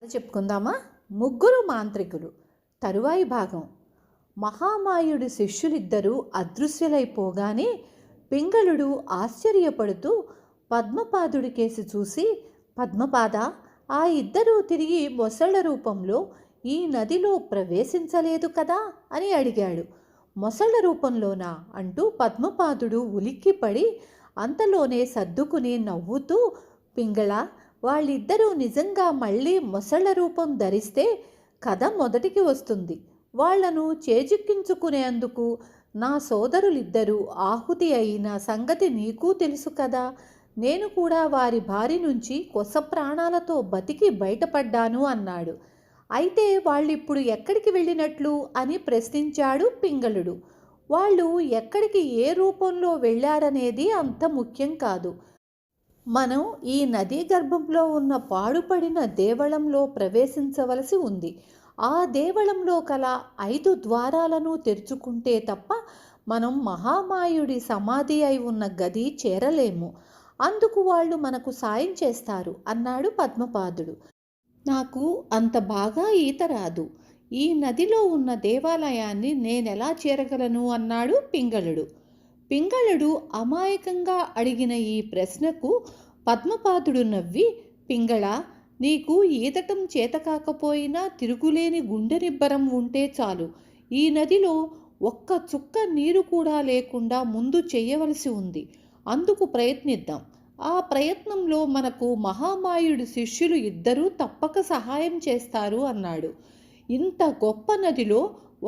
చెప్పుకుందామా? ముగ్గురు మాంత్రికులు తరువాయి భాగం. మహామాయుడి శిష్యులిద్దరూ అదృశ్యులైపోగానే పింగళుడు ఆశ్చర్యపడుతూ పద్మపాదుడి కేసి చూసి, పద్మపాద, ఆ ఇద్దరూ తిరిగి మొసళ్ళ రూపంలో ఈ నదిలో ప్రవేశించలేదు కదా అని అడిగాడు. మొసళ్ళ రూపంలోనా అంటూ పద్మపాదుడు ఉలిక్కిపడి అంతలోనే సర్దుకుని నవ్వుతూ, పింగళ, వాళ్ళిద్దరూ నిజంగా మళ్ళీ మొసళ్ళ రూపం ధరిస్తే కథ మొదటికి వస్తుంది. వాళ్లను చేజిక్కించుకునేందుకు నా సోదరులిద్దరూ ఆహుతి అయిన సంగతి నీకు తెలుసు కదా. నేను కూడా వారి బారి నుంచి కొస ప్రాణాలతో బతికి బయటపడ్డాను అన్నాడు. అయితే వాళ్ళిప్పుడు ఎక్కడికి వెళ్ళినట్లు అని ప్రశ్నించాడు పింగళుడు. వాళ్ళు ఎక్కడికి ఏ రూపంలో వెళ్ళారనేది అంత ముఖ్యం కాదు. మనం ఈ నదీ గర్భంలో ఉన్న పాడుపడిన దేవళంలో ప్రవేశించవలసి ఉంది. ఆ దేవళంలో కల 5 ద్వారాలను తెరుచుకుంటే తప్ప మనం మహామాయుడి సమాధి అయి ఉన్న గది చేరలేము. అందుకు వాళ్ళు మనకు సాయం చేస్తారు అన్నాడు పద్మపాదుడు. నాకు అంత బాగా ఈత రాదు. ఈ నదిలో ఉన్న దేవాలయాన్ని నేనెలా చేరగలను అన్నాడు పింగళుడు. పింగళుడు అమాయకంగా అడిగిన ఈ ప్రశ్నకు పద్మపాదుడు నవ్వి, పింగళ, నీకు ఈదటం చేతకాకపోయినా తిరుగులేని గుండె నిబ్బరం ఉంటే చాలు. ఈ నదిలో ఒక్క చుక్క నీరు కూడా లేకుండా ముందు చెయ్యవలసి ఉంది. అందుకు ప్రయత్నిద్దాం. ఆ ప్రయత్నంలో మనకు మహామాయుడి శిష్యులు ఇద్దరూ తప్పక సహాయం చేస్తారు అన్నాడు. ఇంత గొప్ప నదిలో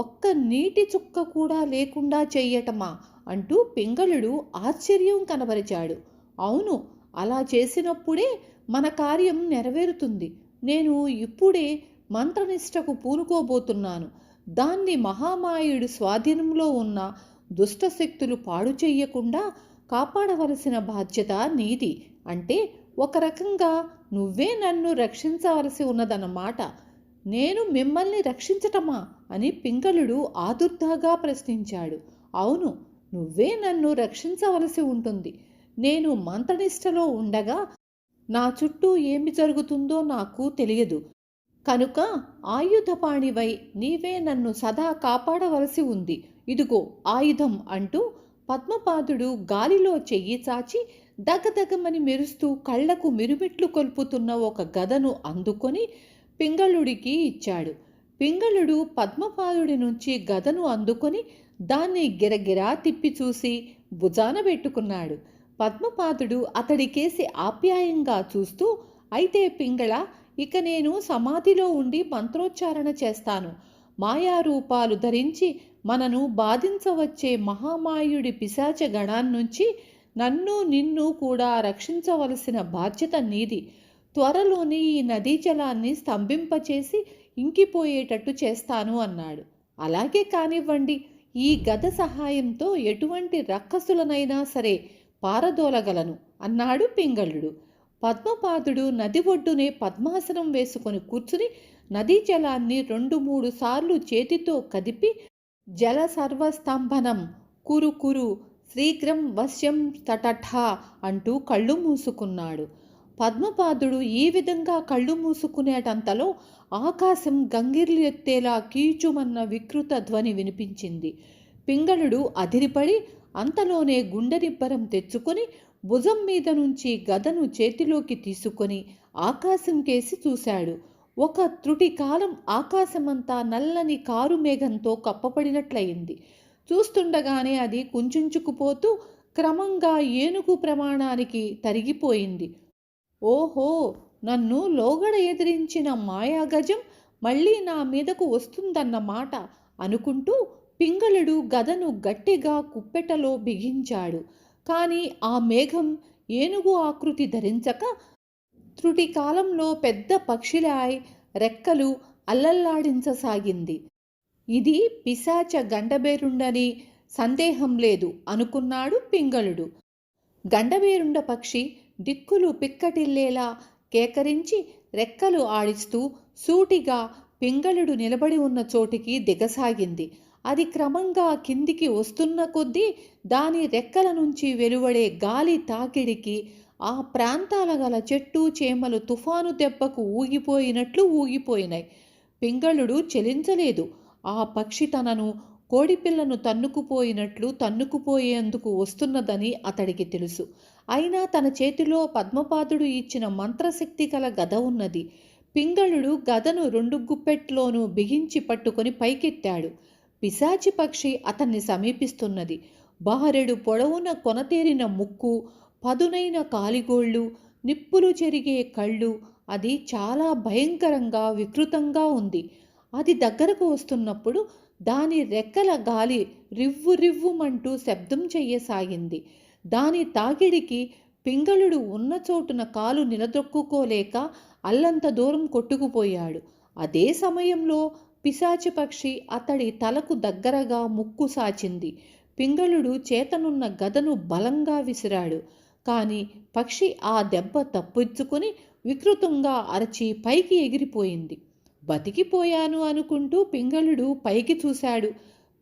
ఒక్క నీటి చుక్క కూడా లేకుండా చెయ్యటమా అంటూ పింగళుడు ఆశ్చర్యం కనబరిచాడు. అవును, అలా చేసినప్పుడే మన కార్యం నెరవేరుతుంది. నేను ఇప్పుడే మంత్రనిష్టకు పూనుకోబోతున్నాను. దాన్ని మహామాయుడి స్వాధీనంలో ఉన్న దుష్టశక్తులు పాడు చెయ్యకుండా కాపాడవలసిన బాధ్యత నీది. అంటే ఒక రకంగా నువ్వే నన్ను రక్షించవలసి ఉన్నదన్నమాట. నేను మిమ్మల్ని రక్షించటమా అని పింగళుడు ఆదుర్దాగా ప్రశ్నించాడు. అవును, నువ్వే నన్ను రక్షించవలసి ఉంటుంది. నేను మంత్రనిష్టలో ఉండగా నా చుట్టూ ఏమి జరుగుతుందో నాకు తెలియదు. కనుక ఆయుధపాణివై నీవే నన్ను సదా కాపాడవలసి ఉంది. ఇదిగో ఆయుధం అంటూ పద్మపాదుడు గాలిలో చెయ్యి చాచి దగదగమని మెరుస్తూ కళ్లకు మిరుమిట్లు కొల్పుతున్న ఒక గదను అందుకొని పింగళుడికి ఇచ్చాడు. పింగళుడు పద్మపాదుడి నుంచి గదను అందుకొని దాన్ని గిరగిరా తిప్పి చూసి భుజాన పెట్టుకున్నాడు. పద్మపాదుడు అతడికేసి ఆప్యాయంగా చూస్తూ, అయితే పింగళ, ఇక నేను సమాధిలో ఉండి మంత్రోచ్చారణ చేస్తాను. మాయారూపాలు ధరించి మనను బాధించవచ్చే మహామాయుడి పిశాచ గణాన్నుంచి నన్ను నిన్ను కూడా రక్షించవలసిన బాధ్యత నీది. త్వరలోని ఈ నదీ జలాన్ని స్తంభింపచేసి ఇంకిపోయేటట్టు చేస్తాను అన్నాడు. అలాగే కానివ్వండి. ఈ గద సహాయంతో ఎటువంటి రక్కసులనైనా సరే పారదోలగలను అన్నాడు పింగళుడు. పద్మపాదుడు నది ఒడ్డునే పద్మాసనం వేసుకొని కూర్చుని నదీ జలాన్ని 2-3 సార్లు చేతితో కదిపి జల సర్వస్తంభనం కురు కురు శీఘ్రం వశ్యం తటఠ అంటూ కళ్ళు మూసుకున్నాడు. పద్మపాదుడు ఈ విధంగా కళ్ళు మూసుకునేటంతలో ఆకాశం గంగిర్లు ఎత్తేలా కీచుమన్న వికృత ధ్వని వినిపించింది. పింగళుడు అదిరిపడి అంతలోనే గుండె నిబ్బరం తెచ్చుకొని భుజం మీద నుంచి గదను చేతిలోకి తీసుకొని ఆకాశం కేసి చూశాడు. ఒక త్రుటి కాలం ఆకాశమంతా నల్లని కారు మేఘంతో కప్పబడినట్లయింది. చూస్తుండగానే అది కుంచుకుపోతూ క్రమంగా ఏనుగు ప్రమాణానికి తరిగిపోయింది. ఓహో, నన్ను లోగడ ఎదిరించిన మాయాగజం మళ్ళీ నా మీదకు వస్తుందన్నమాట అనుకుంటూ పింగళుడు గదను గట్టిగా కుప్పెటలో బిగించాడు. కానీ ఆ మేఘం ఏనుగు ఆకృతి ధరించక త్రుటి కాలంలో పెద్ద పక్షిలాయ్ రెక్కలు అల్లల్లాడించసాగింది. ఇది పిశాచ గండబేరుండని సందేహం లేదు అనుకున్నాడు పింగళుడు. గండబేరుండ పక్షి దిక్కులు పిక్కటిల్లేలా కేకరించి రెక్కలు ఆడిస్తూ సూటిగా పింగళుడు నిలబడి ఉన్న చోటికి దిగసాగింది. అది క్రమంగా కిందికి వస్తున్న కొద్దీ దాని రెక్కల నుంచి వెలువడే గాలి తాకిడికి ఆ ప్రాంతాల గల చెట్టు చేమలు తుఫాను దెబ్బకు ఊగిపోయినట్లు ఊగిపోయినాయి. పింగళుడు చెలించలేదు. ఆ పక్షి తనను కోడిపిల్లను తన్నుకుపోయినట్లు తన్నుకుపోయేందుకు వస్తున్నదని అతడికి తెలుసు. అయినా తన చేతిలో పద్మపాదుడు ఇచ్చిన మంత్రశక్తి కల గద ఉన్నది. పింగళుడు గదను 2 గుప్పెట్లోనూ బిగించి పట్టుకొని పైకెత్తాడు. పిశాచి పక్షి అతన్ని సమీపిస్తున్నది. బారెడు పొడవున కొనతేరిన ముక్కు, పదునైన కాలిగోళ్ళు, నిప్పులు చెరిగే కళ్ళు. అది చాలా భయంకరంగా వికృతంగా ఉంది. అది దగ్గరకు వస్తున్నప్పుడు దాని రెక్కల గాలి రివ్వు రివ్వుమంటూ శబ్దం చెయ్యసాగింది. దాని తాకిడికి పింగళుడు ఉన్న చోటున కాలు నిలదొక్కుకోలేక అల్లంత దూరం కొట్టుకుపోయాడు. అదే సమయంలో పిశాచి పక్షి అతడి తలకు దగ్గరగా ముక్కు సాచింది. పింగళుడు చేతనున్న గదను బలంగా విసిరాడు. కాని పక్షి ఆ దెబ్బ తప్పించుకుని వికృతంగా అరచి పైకి ఎగిరిపోయింది. బతికిపోయాను అనుకుంటూ పింగళుడు పైకి చూశాడు.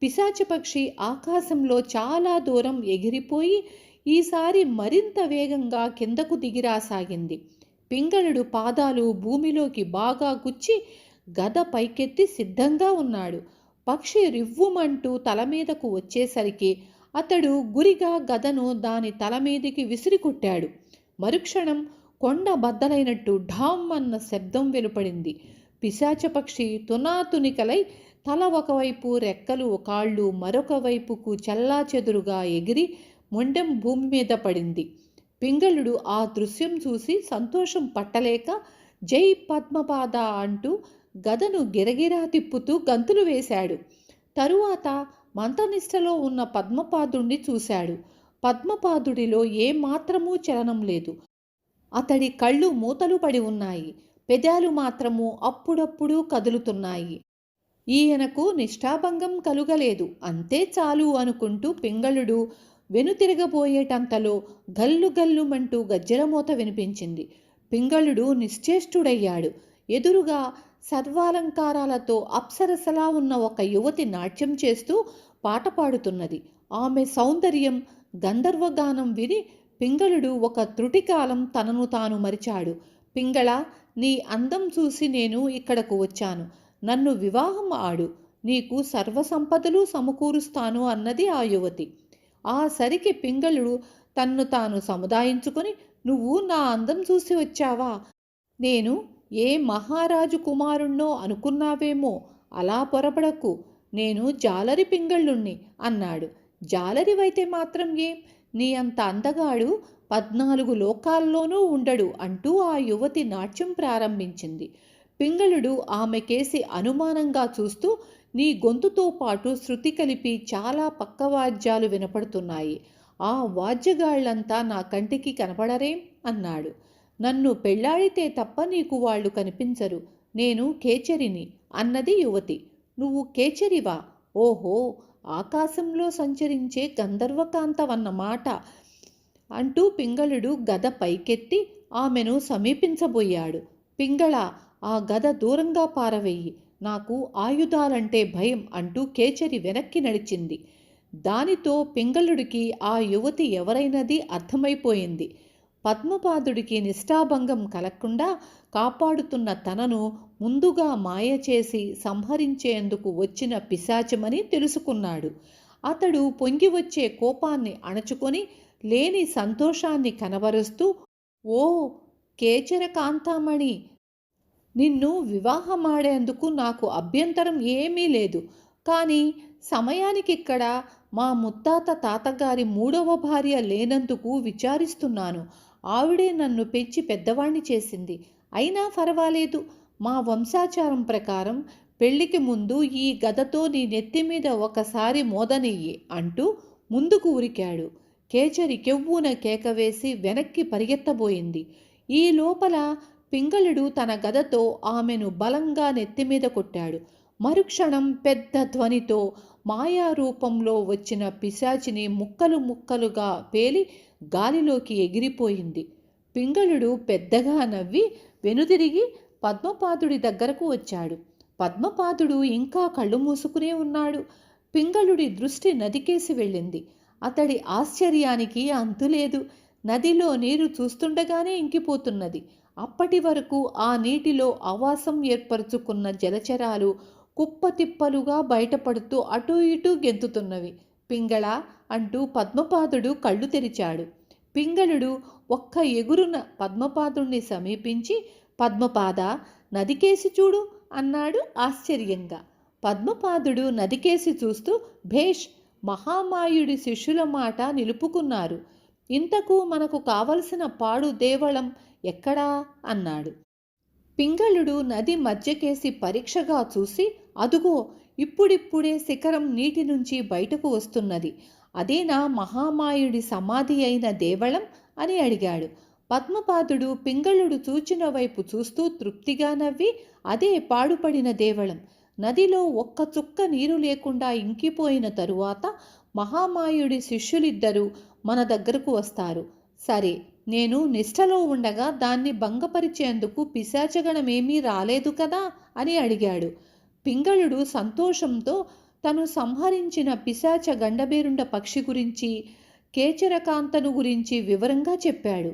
పిశాచి పక్షి ఆకాశంలో చాలా దూరం ఎగిరిపోయి ఈసారి మరింత వేగంగా కిందకు దిగిరాసాగింది. పింగళుడు పాదాలు భూమిలోకి బాగా గుచ్చి గద పైకెత్తి సిద్ధంగా ఉన్నాడు. పక్షి రివ్వుమంటూ తల మీదకు వచ్చేసరికి అతడు గురిగా గదను దాని తల మీదికి విసిరికొట్టాడు. మరుక్షణం కొండ బద్దలైనట్టు ఢామ్ అన్న శబ్దం వెలుపడింది. పిశాచపక్షి తునాతునికలై తల ఒకవైపు, రెక్కలు కాళ్ళు మరొక వైపుకు చెల్లాచెదురుగా ఎగిరి మొండెం భూమి మీద పడింది. పింగళుడు ఆ దృశ్యం చూసి సంతోషం పట్టలేక జై పద్మపాద అంటూ గదను గిరగిరా తిప్పుతూ గంతులు వేశాడు. తరువాత మంత్రనిష్టలో ఉన్న పద్మపాదుణ్ణి చూశాడు. పద్మపాదుడిలో ఏమాత్రమూ చలనం లేదు. అతడి కళ్ళు మూతలు పడి ఉన్నాయి. పెదాలు మాత్రము అప్పుడప్పుడు కదులుతున్నాయి. ఈయనకు నిష్ఠాభంగం కలుగలేదు, అంతే చాలు అనుకుంటూ పింగళుడు వెనుతిరగబోయేటంతలో గల్లు గల్లుమంటూ గజ్జెలమోత వినిపించింది. పింగళుడు నిశ్చేష్టుడయ్యాడు. ఎదురుగా సర్వాలంకారాలతో అప్సరసలా ఉన్న ఒక యువతి నాట్యం చేస్తూ పాట పాడుతున్నది. ఆమె సౌందర్యం, గంధర్వగానం విని పింగళుడు ఒక త్రుటికాలం తనను తాను మరిచాడు. పింగళ, నీ అందం చూసి నేను ఇక్కడకు వచ్చాను. నన్ను వివాహం ఆడు, నీకు సర్వసంపదలు సమకూరుస్తాను అన్నది ఆ యువతి. ఆ సరికి పింగళుడు తన్ను తాను సముదాయించుకొని, నువ్వు నా అందం చూసి వచ్చావా? నేను ఏ మహారాజు కుమారుణ్ణో అనుకున్నావేమో, అలా పొరపడకు, నేను జాలరి పింగళుణ్ణి అన్నాడు. జాలరివైతే మాత్రం ఏం, నీ అంత అందగాడు 14 లోకాల్లోనూ ఉండడు అంటూ ఆ యువతి నాట్యం ప్రారంభించింది. పింగళుడు ఆమెకేసి అనుమానంగా చూస్తూ, నీ గొంతుతో పాటు శృతి కలిపి చాలా పక్క వాద్యాలు వినపడుతున్నాయి. ఆ వాద్యగాళ్లంతా నా కంటికి కనపడరేం అన్నాడు. నన్ను పెళ్లాడితే తప్ప నీకు వాళ్ళు కనిపించరు. నేను కేచరిని అన్నది యువతి. నువ్వు కేచరివా? ఓహో, ఆకాశంలో సంచరించే గంధర్వకాంతవన్నమాట అంటూ పింగళుడు గద పైకెత్తి ఆమెను సమీపించబోయాడు. పింగళ, ఆ గద దూరంగా పారవేయి, నాకు ఆయుధాలంటే భయం అంటూ కేచరి వెనక్కి నడిచింది. దానితో పింగళుడికి ఆ యువతి ఎవరైనది అర్థమైపోయింది. పద్మపాదుడికి నిష్ఠాభంగం కలగకుండా కాపాడుతున్న తనను ముందుగా మాయ చేసి సంహరించేందుకు వచ్చిన పిశాచమని తెలుసుకున్నాడు. అతడు పొంగి వచ్చే కోపాన్ని అణచుకొని లేని సంతోషాన్ని కనబరుస్తూ, ఓ కేచర కాంతామణి, నిన్ను వివాహమాడేందుకు నాకు అభ్యంతరం ఏమీ లేదు. కానీ సమయానికిక్కడ మా ముత్తాత తాతగారి 3వ భార్య లేనందుకు విచారిస్తున్నాను. ఆవిడే నన్ను పెంచి పెద్దవాణ్ణి చేసింది. అయినా పర్వాలేదు, మా వంశాచారం ప్రకారం పెళ్లికి ముందు ఈ గదతో నీ నెత్తి మీద ఒకసారి మోదనియ్యి అంటూ ముందుకు ఉరికాడు. కేచరి కెవ్వున కేకవేసి వెనక్కి పరిగెత్తబోయింది. ఈ లోపల పింగళుడు తన గదతో ఆమెను బలంగా నెత్తిమీద కొట్టాడు. మరుక్షణం పెద్ద ధ్వనితో మాయారూపంలో వచ్చిన పిశాచిని ముక్కలు ముక్కలుగా పేలి గాలిలోకి ఎగిరిపోయింది. పింగళుడు పెద్దగా నవ్వి వెనుదిరిగి పద్మపాదుడి దగ్గరకు వచ్చాడు. పద్మపాదుడు ఇంకా కళ్ళు మూసుకునే ఉన్నాడు. పింగళుడి దృష్టి నదికేసి వెళ్ళింది. అతడి ఆశ్చర్యానికి అంతులేదు. నదిలో నీరు చూస్తుండగానే ఇంకిపోతున్నది. అప్పటి వరకు ఆ నీటిలో ఆవాసం ఏర్పరచుకున్న జలచరాలు కుప్పతిప్పలుగా బయటపడుతూ అటూ ఇటూ గెంతుతున్నవి. పింగళ అంటూ పద్మపాదుడు కళ్ళు తెరిచాడు. పింగళుడు ఒక్క ఎగురున పద్మపాదుణ్ణి సమీపించి, పద్మపాద, నదికేసి చూడు అన్నాడు ఆశ్చర్యంగా. పద్మపాదుడు నదికేసి చూస్తూ, భేష్, మహామాయుడి శిష్యుల మాట నిలుపుకున్నారు. ఇంతకు మనకు కావలసిన పాడు దేవళం ఎక్కడా అన్నాడు. పింగళుడు నది మధ్యకేసి పరీక్షగా చూసి, అదుగో, ఇప్పుడిప్పుడే శిఖరం నీటి నుంచి బయటకు వస్తున్నది. అదేనా మహామాయుడి సమాధి అయిన దేవళం అని అడిగాడు. పద్మపాదుడు పింగళుడు చూచిన వైపు చూస్తూ తృప్తిగా నవ్వి, అదే పాడుపడిన దేవళం. నదిలో ఒక్క చుక్క నీరు లేకుండా ఇంకిపోయిన తరువాత మహామాయుడి శిష్యులిద్దరూ మన దగ్గరకు వస్తారు. సరే, నేను నిష్ఠలో ఉండగా దాన్ని భంగపరిచేందుకు పిశాచగణమేమీ రాలేదు కదా అని అడిగాడు. పింగళుడు సంతోషంతో తను సంహరించిన పిశాచ గండబేరుండ పక్షి గురించి, కేచరకాంతను గురించి వివరంగా చెప్పాడు.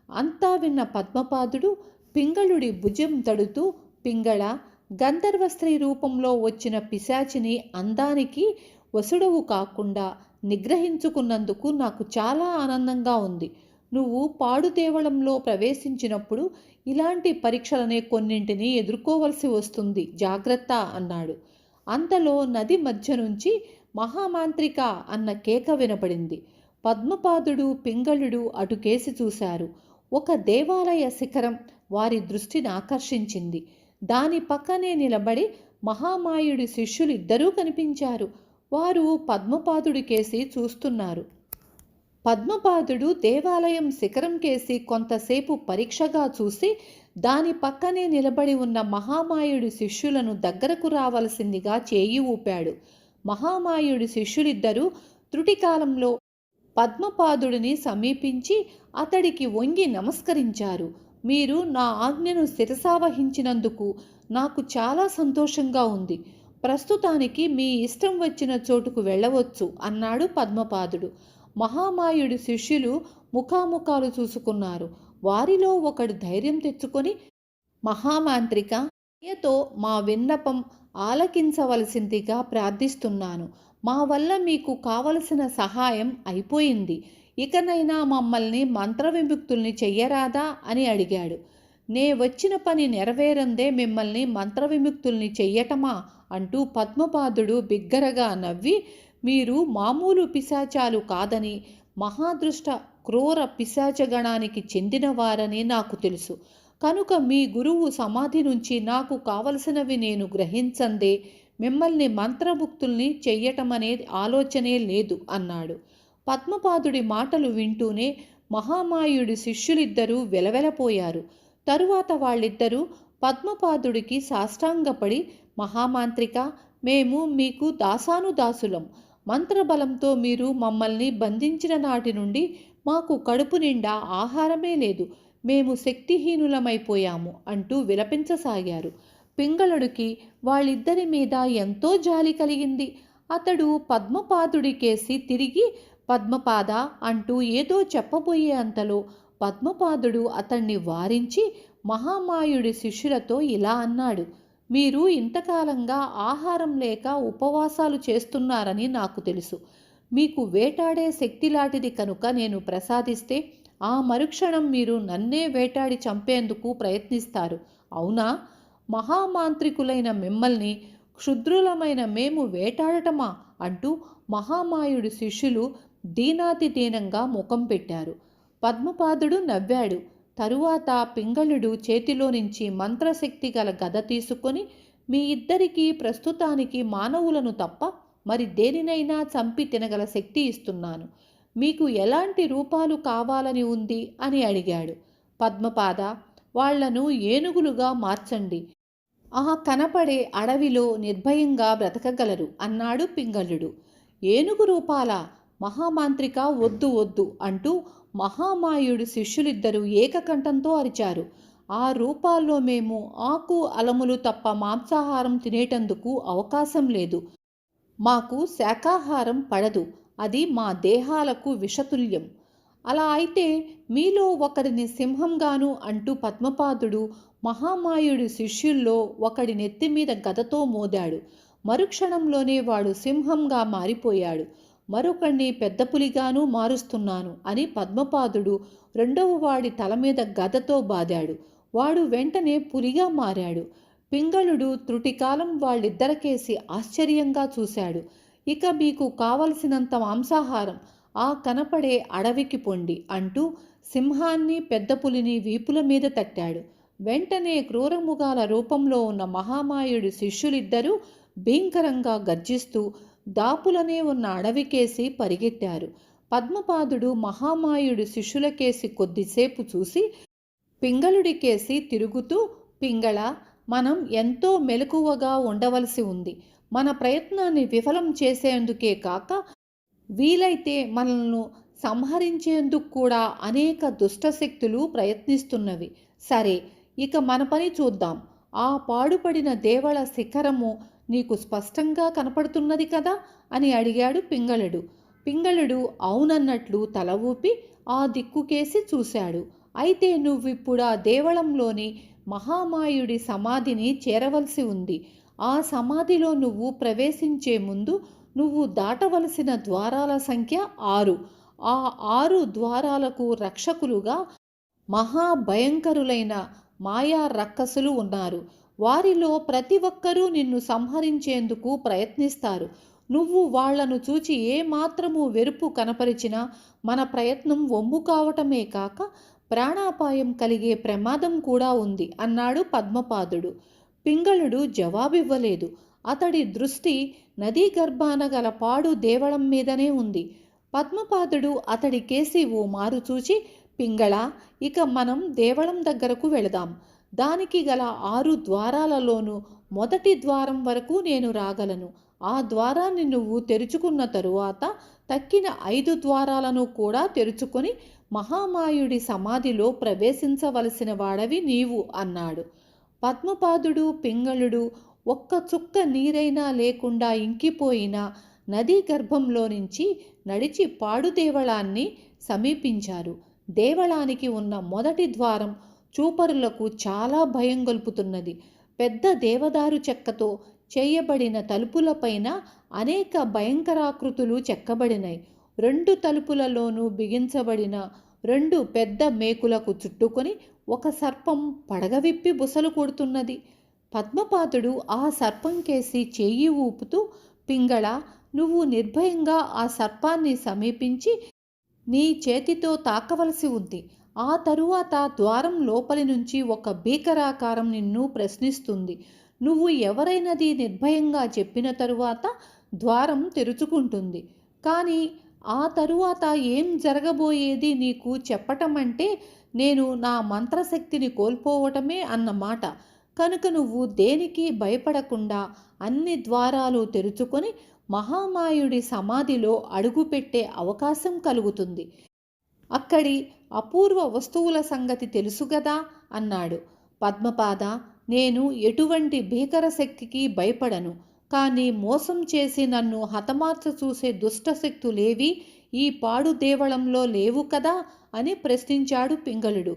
అంతా విన్న పద్మపాదుడు పింగళుడి భుజం తడుతూ, పింగళ, గంధర్వ స్త్రీ రూపంలో వచ్చిన పిశాచిని అందానికి వసుడవు కాకుండా నిగ్రహించుకున్నందుకు నాకు చాలా ఆనందంగా ఉంది. నువ్వు పాడుదేవళంలో ప్రవేశించినప్పుడు ఇలాంటి పరీక్షలనే కొన్నింటిని ఎదుర్కోవలసి వస్తుంది, జాగ్రత్త అన్నాడు. అంతలో నది మధ్య నుంచి మహామాంత్రిక అన్న కేక వినపడింది. పద్మపాదుడు పింగళుడు అటుకేసి చూశారు. ఒక దేవాలయ శిఖరం వారి దృష్టిని ఆకర్షించింది. దాని పక్కనే నిలబడి మహామాయుడి శిష్యులు ఇద్దరూ కనిపించారు. వారు పద్మపాదుడి కేసి చూస్తున్నారు. పద్మపాదుడు దేవాలయం శిఖరం కేసి కొంతసేపు పరీక్షగా చూసి, దాని పక్కనే నిలబడి ఉన్న మహామాయుడి శిష్యులను దగ్గరకు రావలసిందిగా చేయి ఊపాడు. మహామాయుడి శిష్యులిద్దరూ త్రుటికాలంలో పద్మపాదుడిని సమీపించి అతడికి వంగి నమస్కరించారు. మీరు నా ఆజ్ఞను శిరసావహించినందుకు నాకు చాలా సంతోషంగా ఉంది. ప్రస్తుతానికి మీ ఇష్టం వచ్చిన చోటుకు వెళ్ళవచ్చు అన్నాడు పద్మపాదుడు. మహామాయుడి శిష్యులు ముఖాముఖాలు చూసుకున్నారు. వారిలో ఒకడు ధైర్యం తెచ్చుకొని, మహామాంత్రిక, దయతో మా విన్నపం ఆలకించవలసిందిగా ప్రార్థిస్తున్నాను. మా వల్ల మీకు కావలసిన సహాయం అయిపోయింది. ఇకనైనా మమ్మల్ని మంత్రవిముక్తుల్ని చెయ్యరాదా అని అడిగాడు. నే వచ్చిన పని నెరవేరందే మిమ్మల్ని మంత్రవిముక్తుల్ని చెయ్యటమా అంటూ పద్మపాదుడు బిగ్గరగా నవ్వి, మీరు మామూలు పిశాచాలు కాదని, మహాదృష్ట క్రూర పిశాచగణానికి చెందినవారని నాకు తెలుసు. కనుక మీ గురువు సమాధి నుంచి నాకు కావలసినవి నేను గ్రహించందే మిమ్మల్ని మంత్రముక్తుల్ని చెయ్యటమనే ఆలోచనే లేదు అన్నాడు. పద్మపాదుడి మాటలు వింటూనే మహామాయుడి శిష్యులిద్దరూ వెలవెలపోయారు. తరువాత వాళ్ళిద్దరూ పద్మపాదుడికి సాష్టాంగపడి, మహామాంత్రిక, మేము మీకు దాసానుదాసులం. మంత్రబలంతో మీరు మమ్మల్ని బంధించిన నాటి నుండి మాకు కడుపు నిండా ఆహారమే లేదు. మేము శక్తిహీనులమైపోయాము అంటూ విలపించసాగారు. పింగళుడికి వాళ్ళిద్దరి మీద ఎంతో జాలి కలిగింది. అతడు పద్మపాదుడి కేసి తిరిగి, పద్మపాద అంటూ ఏదో చెప్పబోయే అంతలో పద్మపాదుడు అతన్ని వారించి మహామాయుడి శిష్యులతో ఇలా అన్నాడు. మీరు ఇంతకాలంగా ఆహారం లేక ఉపవాసాలు చేస్తున్నారని నాకు తెలుసు. మీకు వేటాడే శక్తిలాంటిది కనుక నేను ప్రసాదిస్తే ఆ మరుక్షణం మీరు నన్నే వేటాడి చంపేందుకు ప్రయత్నిస్తారు, అవునా? మహామాంత్రికులైన మిమ్మల్ని క్షుద్రులమైన మేము వేటాడటమా అంటూ మహామాయుడి శిష్యులు దీనాతి దీనంగా ముఖం పెట్టారు. పద్మపాదుడు నవ్వాడు. తరువాత పింగళుడు చేతిలో నుంచి మంత్రశక్తి గల గద తీసుకొని, మీ ఇద్దరికీ ప్రస్తుతానికి మానవులను తప్ప మరి దేనినైనా చంపి తినగల శక్తి ఇస్తున్నాను. మీకు ఎలాంటి రూపాలు కావాలని ఉంది అని అడిగాడు. పద్మపాద, వాళ్లను ఏనుగులుగా మార్చండి. ఆ కనపడే అడవిలో నిర్భయంగా బ్రతకగలరు అన్నాడు పింగళుడు. ఏనుగు రూపాలా? మహామాంత్రిక, వద్దు వద్దు అంటూ మహామాయుడి శిష్యులిద్దరూ ఏకకంఠంతో అరిచారు. ఆ రూపాల్లో మేము ఆకు అలములు తప్ప మాంసాహారం తినేటందుకు అవకాశం లేదు. మాకు శాకాహారం పడదు. అది మా దేహాలకు విషతుల్యం. అలా అయితే మీలో ఒకడిని సింహంగాను అంటూ పద్మపాదుడు మహామాయుడి శిష్యుల్లో ఒకడి నెత్తి మీద గదతో మోదాడు. మరుక్షణంలోనే వాడు సింహంగా మారిపోయాడు. మరొకడిని పెద్ద పులిగాను మారుస్తున్నాను అని పద్మపాదుడు రెండవ వాడి తల మీద గదతో బాదాడు. వాడు వెంటనే పులిగా మారాడు. పింగళుడు త్రుటికాలం వాళ్ళిద్దరికేసి ఆశ్చర్యంగా చూశాడు. ఇక మీకు కావలసినంత మాంసాహారం ఆ కనపడే అడవికి పొండి అంటూ సింహాన్ని పెద్ద పులిని వీపుల మీద తట్టాడు. వెంటనే క్రూరముగాల రూపంలో ఉన్న మహామాయుడి శిష్యులిద్దరూ భీంకరంగా గర్జిస్తూ దాపులనే ఉన్న అడవికేసి పరిగెత్తారు. పద్మపాదుడు మహామాయుడి శిష్యులకేసి కొద్దిసేపు చూసి పింగళుడికేసి తిరుగుతూ, పింగళ, మనం ఎంతో మెలకువగా ఉండవలసి ఉంది. మన ప్రయత్నాన్ని విఫలం చేసేందుకే కాక వీలైతే మనల్ని సంహరించేందుకు కూడా అనేక దుష్టశక్తులు ప్రయత్నిస్తున్నవి. సరే, ఇక మన పని చూద్దాం. ఆ పాడుపడిన దేవళ శిఖరము నీకు స్పష్టంగా కనపడుతున్నది కదా అని అడిగాడు పింగళుడు. పింగళుడు అవునన్నట్లు తల ఊపి ఆ దిక్కుకేసి చూశాడు. అయితే నువ్విప్పుడు ఆ దేవళంలోని మహామాయుడి సమాధిని చేరవలసి ఉంది. ఆ సమాధిలో నువ్వు ప్రవేశించే ముందు నువ్వు దాటవలసిన ద్వారాల సంఖ్య 6. ఆ 6 ద్వారాలకు రక్షకులుగా మహాభయంకరులైన మాయా రక్కసులు ఉన్నారు. వారిలో ప్రతి ఒక్కరూ నిన్ను సంహరించేందుకు ప్రయత్నిస్తారు. నువ్వు వాళ్లను చూచి ఏమాత్రము వెరుపు కనపరిచినా మన ప్రయత్నం వమ్ము కావటమే కాక ప్రాణాపాయం కలిగే ప్రమాదం కూడా ఉంది అన్నాడు పద్మపాదుడు. పింగళుడు జవాబివ్వలేదు. అతడి దృష్టి నదీ గర్భాన గల పాడు దేవళం మీదనే ఉంది. పద్మపాదుడు అతడి కేసి ఓ మారు చూచి, పింగళ, ఇక మనం దేవళం దగ్గరకు వెళదాం. దానికి గల 6 ద్వారాలలోనూ మొదటి ద్వారం వరకు నేను రాగలను. ఆ ద్వారాన్ని నువ్వు తెరుచుకున్న తరువాత తక్కిన 5 ద్వారాలను కూడా తెరుచుకొని మహామాయుడి సమాధిలో ప్రవేశించవలసిన వాడవి నీవు అన్నాడు. పద్మపాదుడు పింగళుడు ఒక్క చుక్క నీరైనా లేకుండా ఇంకిపోయిన నదీ గర్భంలో నుంచి నడిచి పాడు దేవళాన్ని సమీపించారు. దేవళానికి ఉన్న మొదటి ద్వారం చూపరులకు చాలా భయం గొల్పుతున్నది. పెద్ద దేవదారు చెక్కతో చేయబడిన తలుపులపైన అనేక భయంకరాకృతులు చెక్కబడినాయి. 2 తలుపులలోనూ బిగించబడిన 2 పెద్ద మేకులకు చుట్టుకొని ఒక సర్పం పడగవిప్పి బుసలు కొడుతున్నది. పద్మపాదుడు ఆ సర్పంకేసి చెయ్యి ఊపుతూ, పింగళ, నువ్వు నిర్భయంగా ఆ సర్పాన్ని సమీపించి నీ చేతితో తాకవలసి ఉంది. ఆ తరువాత ద్వారం లోపలి నుంచి ఒక భీకరాకారం నిన్ను ప్రశ్నిస్తుంది. నువ్వు ఎవరైనది నిర్భయంగా చెప్పిన తరువాత ద్వారం తెరుచుకుంటుంది. కానీ ఆ తరువాత ఏం జరగబోయేది నీకు చెప్పటం అంటే నేను నా మంత్రశక్తిని కోల్పోవటమే అన్నమాట. కనుక నువ్వు దేనికి భయపడకుండా అన్ని ద్వారాలు తెరుచుకొని మహామాయుడి సమాధిలో అడుగుపెట్టే అవకాశం కలుగుతుంది. అక్కడి అపూర్వ వస్తువుల సంగతి తెలుసుగదా అన్నాడు. పద్మపాద, నేను ఎటువంటి భీకర శక్తికి భయపడను. కానీ మోసం చేసి నన్ను హతమార్చ చూసే దుష్టశక్తులేవి ఈ పాడు దేవళంలో లేవు కదా అని ప్రశ్నించాడు పింగళుడు.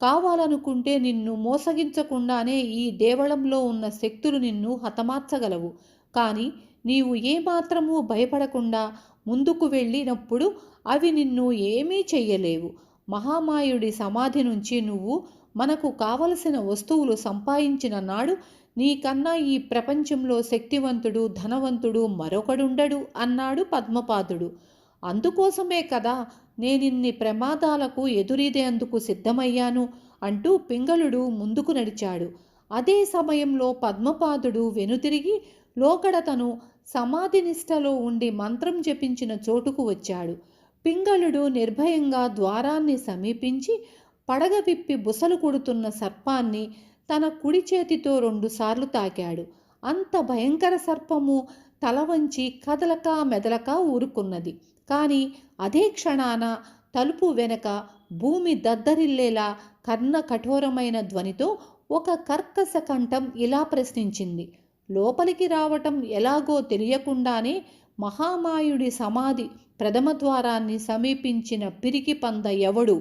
కావాలనుకుంటే నిన్ను మోసగించకుండానే ఈ దేవళంలో ఉన్న శక్తులు నిన్ను హతమార్చగలవు. కానీ నీవు ఏమాత్రమూ భయపడకుండా ముందుకు వెళ్ళినప్పుడు అవి నిన్ను ఏమీ చెయ్యలేవు. మహామాయుడి సమాధి నుంచి నువ్వు మనకు కావలసిన వస్తువులు సంపాదించిన నాడు నీకన్నా ఈ ప్రపంచంలో శక్తివంతుడు, ధనవంతుడు మరొకడుండడు అన్నాడు పద్మపాదుడు. అందుకోసమే కదా నేనిన్ని ప్రమాదాలకు ఎదురీదేందుకు సిద్ధమయ్యాను అంటూ పింగళుడు ముందుకు నడిచాడు. అదే సమయంలో పద్మపాదుడు వెనుతిరిగి లోగడ తను సమాధి నిష్టలో ఉండి మంత్రం జపించిన చోటుకు వచ్చాడు. పింగళుడు నిర్భయంగా ద్వారాన్ని సమీపించి పడగ విప్పి బుసలు కొడుతున్న సర్పాన్ని తన కుడి చేతితో 2 సార్లు తాకాడు. అంత భయంకర సర్పము తల వంచి కదలక మెదలక ఊరుకున్నది. కానీ అదే క్షణాన తలుపు వెనక భూమి దద్దరిల్లేలా కర్ణ కఠోరమైన ధ్వనితో ఒక కర్కశ కంఠం ఇలా ప్రశ్నించింది. లోపలికి రావటం ఎలాగో తెలియకుండానే మహామాయుడి సమాధి ప్రథమ ద్వారాన్ని సమీపించిన పిరికి పంద ఎవడు?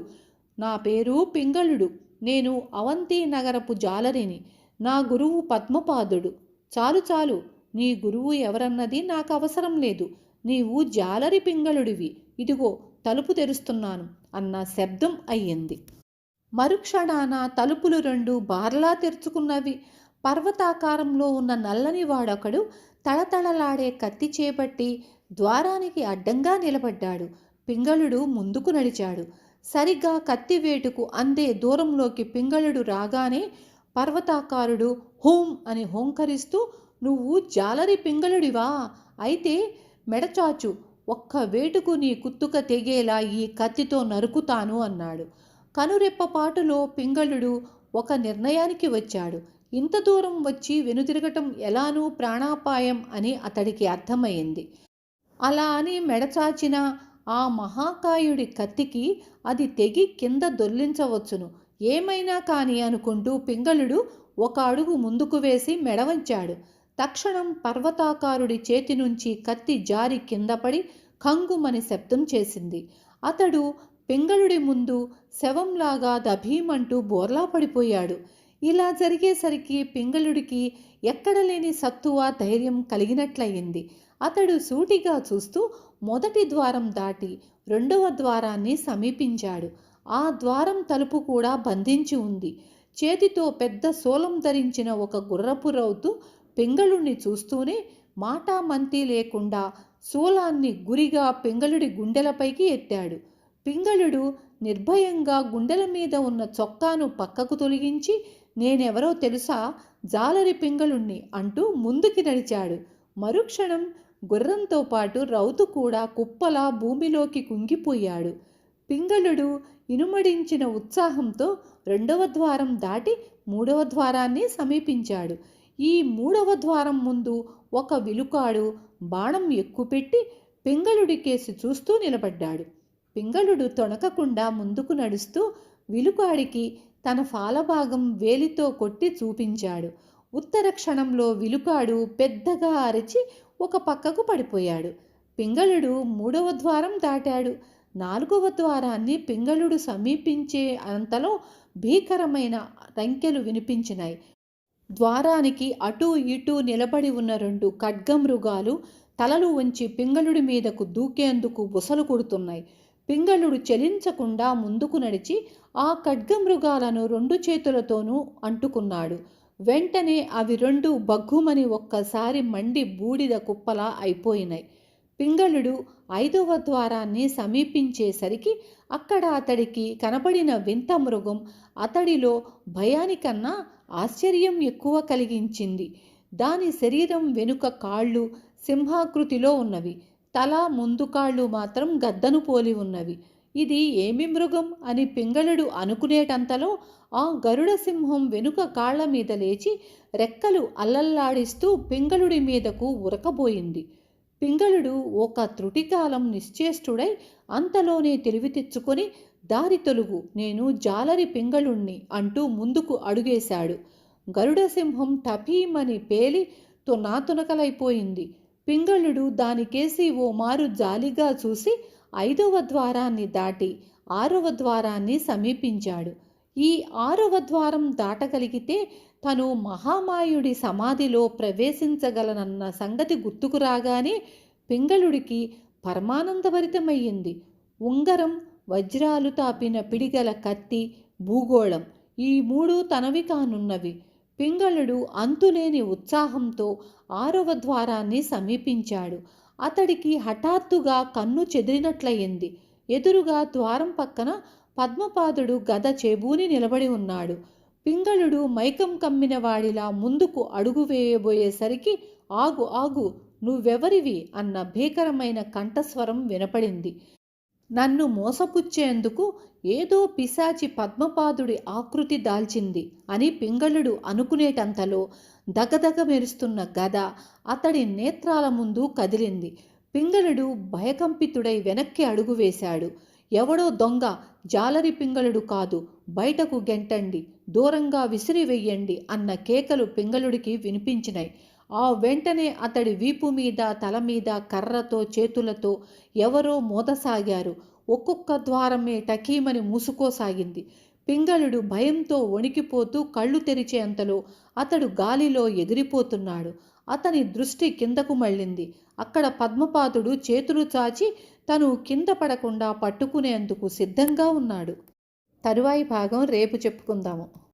నా పేరు పింగళుడు. నేను అవంతి నగరపు జాలరిని. నా గురువు పద్మపాదుడు. చాలు చాలు, నీ గురువు ఎవరన్నది నాకు అవసరం లేదు. నీవు జాలరి పింగళుడివి. ఇదిగో తలుపు తెరుస్తున్నాను అన్న శబ్దం అయ్యింది. మరుక్షణాన తలుపులు రెండు బార్లా తెరుచుకున్నవి. పర్వతాకారంలో ఉన్న నల్లని వాడొకడు తళతళలాడే కత్తి చేపట్టి ద్వారానికి అడ్డంగా నిలబడ్డాడు. పింగళుడు ముందుకు నడిచాడు. సరిగ్గా కత్తివేటుకు అందే దూరంలోకి పింగళుడు రాగానే పర్వతాకారుడు హూం అని హోంకరిస్తూ, నువ్వు జాలరి పింగళుడివా? అయితే మెడచాచు, ఒక్క వేటుకు నీ కుత్తుక తెగేలా ఈ కత్తితో నరుకుతాను అన్నాడు. కనురెప్పపాటులో పింగళుడు ఒక నిర్ణయానికి వచ్చాడు. ఇంత దూరం వచ్చి వెనుతిరగటం ఎలానూ ప్రాణాపాయం అని అతడికి అర్థమైంది. అలా అని మెడచాచిన ఆ మహాకాయుడి కత్తికి అది తెగి కింద దొర్లించవచ్చును. ఏమైనా కాని అనుకుంటూ పింగళుడు ఒక అడుగు ముందుకు వేసి మెడవంచాడు. తక్షణం పర్వతాకారుడి చేతి నుంచి కత్తి జారి కిందపడి కంగుమని శబ్దం చేసింది. అతడు పింగళుడి ముందు శవంలాగా దభీమంటూ బోర్లా పడిపోయాడు. ఇలా జరిగేసరికి పింగళుడికి ఎక్కడలేని సత్తువ ధైర్యం కలిగినట్లయింది. అతడు సూటిగా చూస్తూ మొదటి ద్వారం దాటి రెండవ ద్వారాన్ని సమీపించాడు. ఆ ద్వారం తలుపు కూడా బంధించి ఉంది. చేతితో పెద్ద శూలం ధరించిన ఒక గుర్రపు రౌతు పింగళుణ్ణి చూస్తూనే మాటామంతి లేకుండా శూలాన్ని గురిగా పింగళుడి గుండెలపైకి ఎత్తాడు. పింగళుడు నిర్భయంగా గుండెల మీద ఉన్న చొక్కాను పక్కకు తొలగించి, నేనెవరో తెలుసా? జాలరి పింగళుణ్ణి అంటూ ముందుకి నడిచాడు. మరుక్షణం గుర్రంతో పాటు రౌతు కూడా కుప్పలా భూమిలోకి కుంగిపోయాడు. పింగళుడు ఇనుమడించిన ఉత్సాహంతో రెండవ ద్వారం దాటి మూడవ ద్వారాన్ని సమీపించాడు. ఈ మూడవ ద్వారం ముందు ఒక విలుకాడు బాణం ఎక్కుపెట్టి పింగళుడి కేసి చూస్తూ నిలబడ్డాడు. పింగళుడు తొణకకుండా ముందుకు నడుస్తూ విలుకాడికి తన ఫాలభాగం వేలితో కొట్టి చూపించాడు. ఉత్తర క్షణంలో విలుకాడు పెద్దగా అరిచి ఒక పక్కకు పడిపోయాడు. పింగళుడు మూడవ ద్వారం దాటాడు. నాలుగవ ద్వారాన్ని పింగళుడు సమీపించే అంతలో భీకరమైన రంకెలు వినిపించినాయి. ద్వారానికి అటూ ఇటూ నిలబడి ఉన్న రెండు ఖడ్గమృగాలు తలలు వంచి పింగళుడి మీదకు దూకేందుకు బుసలు కొడుతున్నాయి. పింగళుడు చలించకుండా ముందుకు నడిచి ఆ ఖడ్గమృగాలను రెండు చేతులతోనూ అంటుకున్నాడు. వెంటనే అవి రెండు బగ్గుమని ఒక్కసారి మండి బూడిద కుప్పలా అయిపోయినాయి. పింగళుడు ఐదవ ద్వారాన్ని సమీపించేసరికి అక్కడ అతడికి కనబడిన వింత మృగం అతడిలో భయానికన్నా ఆశ్చర్యం ఎక్కువ కలిగించింది. దాని శరీరం వెనుక కాళ్ళు సింహాకృతిలో ఉన్నవి. తల ముందు కాళ్ళు మాత్రం గద్దను పోలి ఉన్నవి. ఇది ఏమి మృగం అని పింగళుడు అనుకునేటంతలో ఆ గరుడ సింహం వెనుక కాళ్ల మీద లేచి రెక్కలు అల్లల్లాడిస్తూ పింగళుడి మీదకు ఉరకబోయింది. పింగళుడు ఒక త్రుటికాలం నిశ్చేష్టుడై అంతలోనే తెలివి తెచ్చుకొని, దారి తొలుగు, నేను జాలరి పింగళుణ్ణి అంటూ ముందుకు అడుగేశాడు. గరుడ సింహం టపీమని పేలి తునాతునకలైపోయింది. పింగళుడు దానికేసి ఓ మారు జాలిగా చూసి ఐదవ ద్వారాన్ని దాటి ఆరవ ద్వారాన్ని సమీపించాడు. ఈ ఆరవ ద్వారం దాటగలిగితే తను మహామాయుడి సమాధిలో ప్రవేశించగలనన్న సంగతి గుర్తుకు రాగానే పింగళుడికి పరమానందభరితమయ్యింది. ఉంగరం, వజ్రాలు తాపిన పిడిగల కత్తి, భూగోళం, ఈ మూడు తనవి కానున్నవి. పింగళుడు అంతులేని ఉత్సాహంతో ఆరవ ద్వారాన్ని సమీపించాడు. అతడికి హఠాత్తుగా కన్ను చెదిరినట్లయింది. ఎదురుగా ద్వారం పక్కన పద్మపాదుడు గద చేబూని నిలబడి ఉన్నాడు. పింగళుడు మైకం కమ్మిన వాడిలా ముందుకు అడుగు వేయబోయేసరికి, ఆగు ఆగు, నువ్వెవరివి అన్న భీకరమైన కంఠస్వరం వినపడింది. నన్ను మోసపుచ్చేందుకు ఏదో పిశాచి పద్మపాదుడి ఆకృతి దాల్చింది అని పింగళుడు అనుకునేటంతలో దగదగ మెరుస్తున్న గద అతడి నేత్రాల ముందు కదిలింది. పింగళుడు భయకంపితుడై వెనక్కి అడుగు వేశాడు. ఎవడో దొంగ, జాలరి పింగళుడు కాదు, బయటకు గెంటండి, దూరంగా విసిరివెయ్యండి అన్న కేకలు పింగళుడికి వినిపించినాయి. ఆ వెంటనే అతడి వీపు మీద, తల మీద కర్రతో, చేతులతో ఎవరో మోదసాగారు. ఒక్కొక్క ద్వారమే టకీమని మూసుకోసాగింది. పింగళుడు భయంతో వణికిపోతూ కళ్ళు తెరిచేంతలో అతడు గాలిలో ఎగిరిపోతున్నాడు. అతని దృష్టి కిందకు మళ్ళింది. అక్కడ పద్మపాదుడు చేతులు చాచి తను కింద పడకుండా పట్టుకునేందుకు సిద్ధంగా ఉన్నాడు. తరువాయి భాగం రేపు చెప్పుకుందాము.